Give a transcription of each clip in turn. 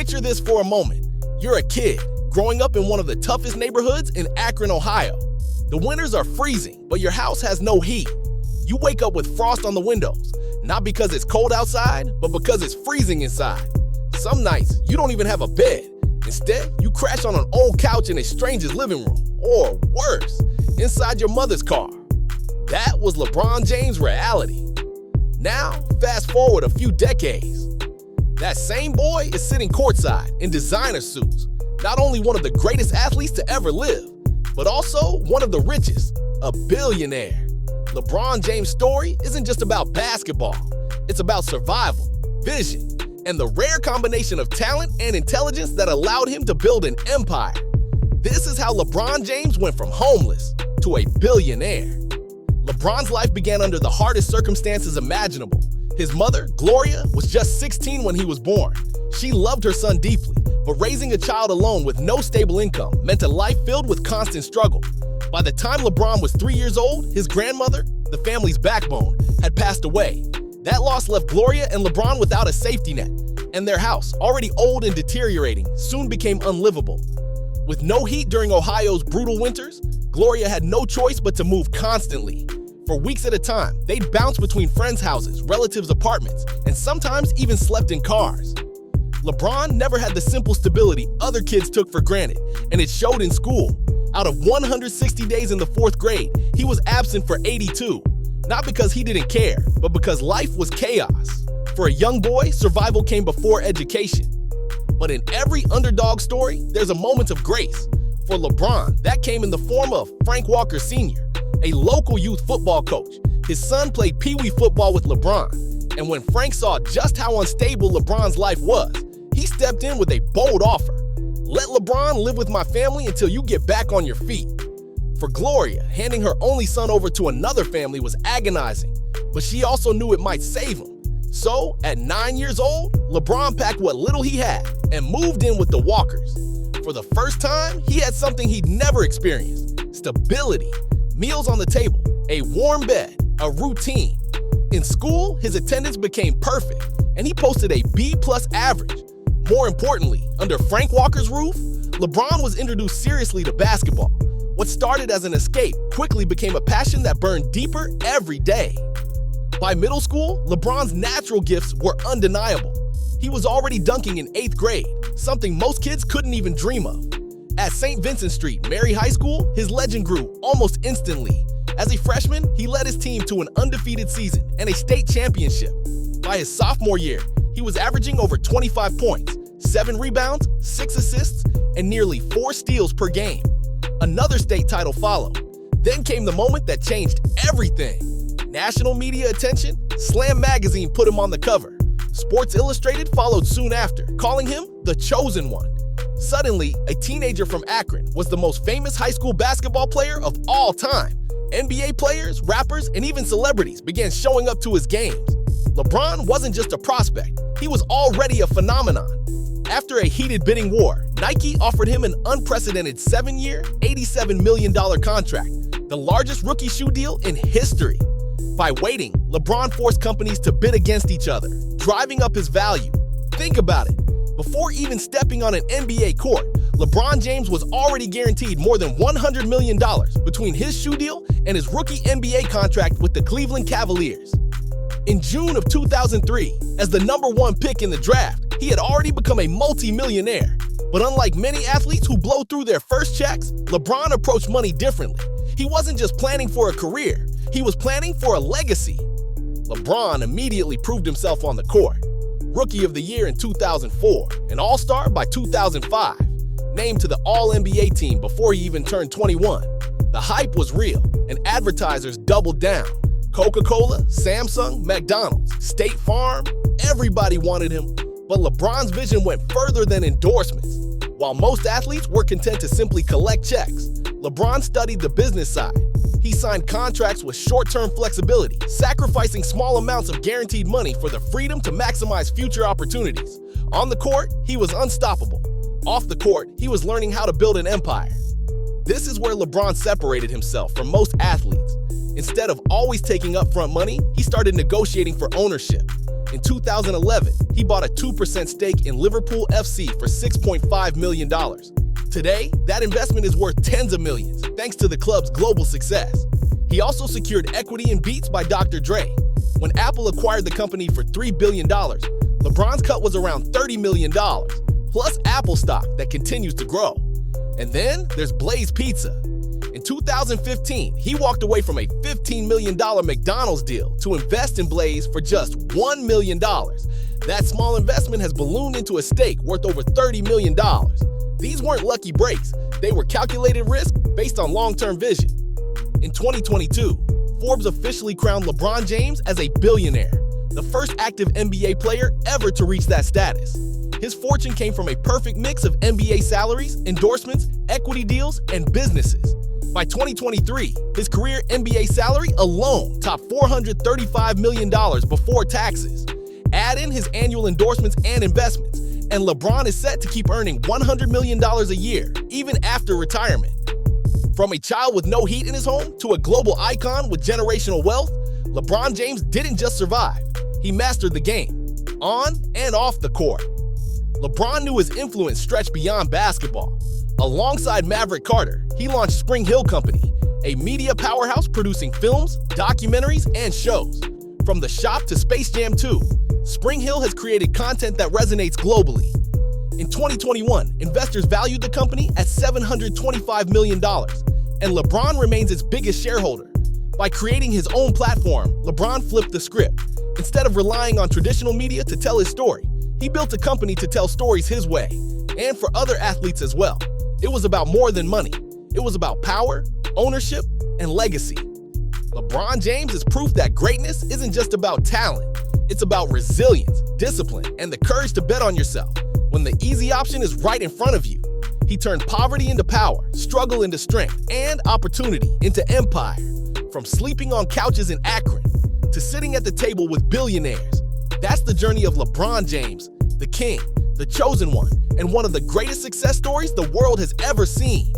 Picture this for a moment. You're a kid, growing up in one of the toughest neighborhoods in Akron, Ohio. The winters are freezing, but your house has no heat. You wake up with frost on the windows, not because it's cold outside, but because it's freezing inside. Some nights, you don't even have a bed. Instead, you crash on an old couch in a stranger's living room, or worse, inside your mother's car. That was LeBron James' reality. Now, fast forward a few decades. That same boy is sitting courtside in designer suits, not only one of the greatest athletes to ever live, but also one of the richest, a billionaire. LeBron James' story isn't just about basketball. It's about survival, vision, and the rare combination of talent and intelligence that allowed him to build an empire. This is how LeBron James went from homeless to a billionaire. LeBron's life began under the hardest circumstances imaginable. His mother, Gloria, was just 16 when he was born. She loved her son deeply, but raising a child alone with no stable income meant a life filled with constant struggle. By the time LeBron was 3 years old, his grandmother, the family's backbone, had passed away. That loss left Gloria and LeBron without a safety net, and their house, already old and deteriorating, soon became unlivable. With no heat during Ohio's brutal winters, Gloria had no choice but to move constantly. For weeks at a time, they'd bounce between friends' houses, relatives' apartments, and sometimes even slept in cars. LeBron never had the simple stability other kids took for granted, and it showed in school. Out of 160 days in the 4th grade, he was absent for 82. Not because he didn't care, but because life was chaos. For a young boy, survival came before education. But in every underdog story, there's a moment of grace. For LeBron, that came in the form of Frank Walker Sr., a local youth football coach. His son played Pee-wee football with LeBron. And when Frank saw just how unstable LeBron's life was, he stepped in with a bold offer. Let LeBron live with my family until you get back on your feet. For Gloria, handing her only son over to another family was agonizing, but she also knew it might save him. So, at 9 years old, LeBron packed what little he had and moved in with the Walkers. For the first time, he had something he'd never experienced: stability, meals on the table, a warm bed, a routine. In school, his attendance became perfect, and he posted a B+ average. More importantly, under Frank Walker's roof, LeBron was introduced seriously to basketball. What started as an escape quickly became a passion that burned deeper every day. By middle school, LeBron's natural gifts were undeniable. He was already dunking in 8th grade, something most kids couldn't even dream of. At St. Vincent Street, Mary High School, his legend grew almost instantly. As a freshman, he led his team to an undefeated season and a state championship. By his sophomore year, he was averaging over 25 points, 7 rebounds, 6 assists, and nearly 4 steals per game. Another state title followed. Then came the moment that changed everything. National media attention, Slam magazine put him on the cover. Sports Illustrated followed soon after, calling him the chosen one. Suddenly, a teenager from Akron was the most famous high school basketball player of all time. NBA players, rappers, and even celebrities began showing up to his games. LeBron wasn't just a prospect, he was already a phenomenon. After a heated bidding war, Nike offered him an unprecedented 7-year, $87 million contract, the largest rookie shoe deal in history. By waiting, LeBron forced companies to bid against each other, driving up his value. Think about it. Before even stepping on an NBA court, LeBron James was already guaranteed more than $100 million between his shoe deal and his rookie NBA contract with the Cleveland Cavaliers. In June of 2003, as the #1 pick in the draft, he had already become a multi-millionaire. But unlike many athletes who blow through their first checks, LeBron approached money differently. He wasn't just planning for a career, he was planning for a legacy. LeBron immediately proved himself on the court. Rookie of the Year in 2004, an All-Star by 2005, named to the All-NBA team before he even turned 21. The hype was real, and advertisers doubled down. Coca-Cola, Samsung, McDonald's, State Farm, everybody wanted him. But LeBron's vision went further than endorsements. While most athletes were content to simply collect checks, LeBron studied the business side. He signed contracts with short-term flexibility, sacrificing small amounts of guaranteed money for the freedom to maximize future opportunities. On the court, he was unstoppable. Off the court, he was learning how to build an empire. This is where LeBron separated himself from most athletes. Instead of always taking upfront money, he started negotiating for ownership. In 2011, he bought a 2% stake in Liverpool FC for $6.5 million. Today, that investment is worth tens of millions, thanks to the club's global success. He also secured equity in Beats by Dr. Dre. When Apple acquired the company for $3 billion, LeBron's cut was around $30 million, plus Apple stock that continues to grow. And then there's Blaze Pizza. In 2015, he walked away from a $15 million McDonald's deal to invest in Blaze for just $1 million. That small investment has ballooned into a stake worth over $30 million. These weren't lucky breaks. They were calculated risk based on long-term vision. In 2022, Forbes officially crowned LeBron James as a billionaire, the first active NBA player ever to reach that status. His fortune came from a perfect mix of NBA salaries, endorsements, equity deals, and businesses. By 2023, his career NBA salary alone topped $435 million before taxes. Add in his annual endorsements and investments, and LeBron is set to keep earning $100 million a year, even after retirement. From a child with no heat in his home to a global icon with generational wealth, LeBron James didn't just survive. He mastered the game, on and off the court. LeBron knew his influence stretched beyond basketball. Alongside Maverick Carter, he launched Spring Hill Company, a media powerhouse producing films, documentaries, and shows. From The Shop to Space Jam 2, Spring Hill has created content that resonates globally. In 2021, investors valued the company at $725 million, and LeBron remains its biggest shareholder. By creating his own platform, LeBron flipped the script. Instead of relying on traditional media to tell his story, he built a company to tell stories his way, and for other athletes as well. It was about more than money. It was about power, ownership, and legacy. LeBron James is proof that greatness isn't just about talent. It's about resilience, discipline, and the courage to bet on yourself when the easy option is right in front of you. He turned poverty into power, struggle into strength, and opportunity into empire. From sleeping on couches in Akron to sitting at the table with billionaires. That's the journey of LeBron James, the king, the chosen one, and one of the greatest success stories the world has ever seen.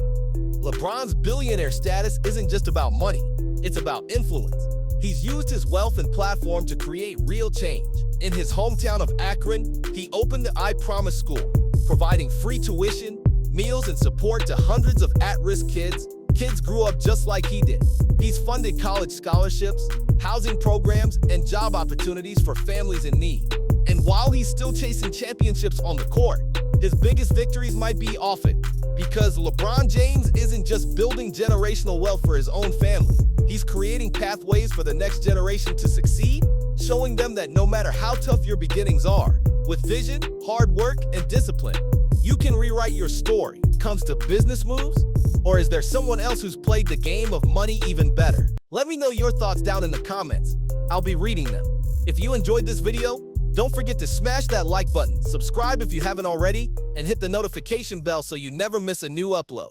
LeBron's billionaire status isn't just about money, it's about influence. He's used his wealth and platform to create real change. In his hometown of Akron, he opened the I Promise School, providing free tuition, meals, and support to hundreds of at-risk kids. Kids grew up just like he did. He's funded college scholarships, housing programs, and job opportunities for families in need. And while he's still chasing championships on the court, his biggest victories might be off it. Because LeBron James isn't just building generational wealth for his own family. He's creating pathways for the next generation to succeed, showing them that no matter how tough your beginnings are, with vision, hard work, and discipline, you can rewrite your story. Comes to business moves? Or is there someone else who's played the game of money even better? Let me know your thoughts down in the comments. I'll be reading them. If you enjoyed this video, don't forget to smash that like button, subscribe if you haven't already, and hit the notification bell so you never miss a new upload.